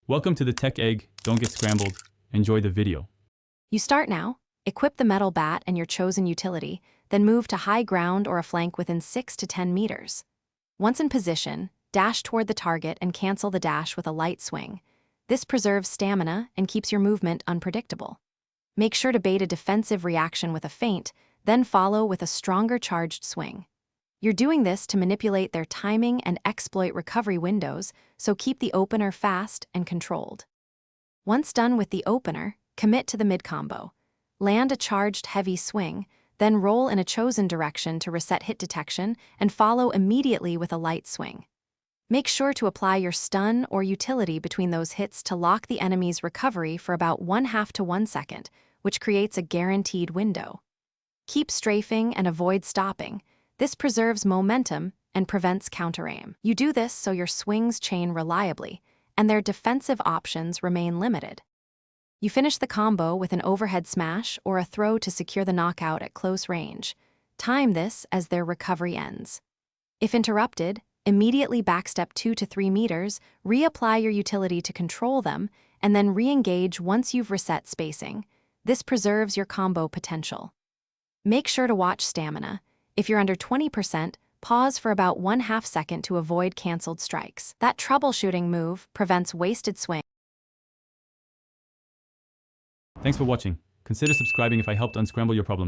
Welcome to the Tech Egg. Don't get scrambled. Enjoy the video. You start now, equip the metal bat and your chosen utility, then move to high ground or a flank within 6 to 10 meters. Once in position, dash toward the target and cancel the dash with a light swing. This preserves stamina and keeps your movement unpredictable. Make sure to bait a defensive reaction with a feint, then follow with a stronger charged swing. You're doing this to manipulate their timing and exploit recovery windows, so keep the opener fast and controlled. Once done with the opener, commit to the mid-combo. Land a charged heavy swing, then roll in a chosen direction to reset hit detection and follow immediately with a light swing. Make sure to apply your stun or utility between those hits to lock the enemy's recovery for about 1/2 to 1 second, which creates a guaranteed window. Keep strafing and avoid stopping. This preserves momentum and prevents counter-aim. You do this so your swings chain reliably, and their defensive options remain limited. You finish the combo with an overhead smash or a throw to secure the knockout at close range. Time this as their recovery ends. If interrupted, immediately backstep 2 to 3 meters, reapply your utility to control them, and then re-engage once you've reset spacing. This preserves your combo potential. Make sure to watch stamina. If you're under 20%, pause for about 1/2 second to avoid canceled strikes. That troubleshooting move prevents wasted swing. Thanks for watching. Consider subscribing if I helped unscramble your problems.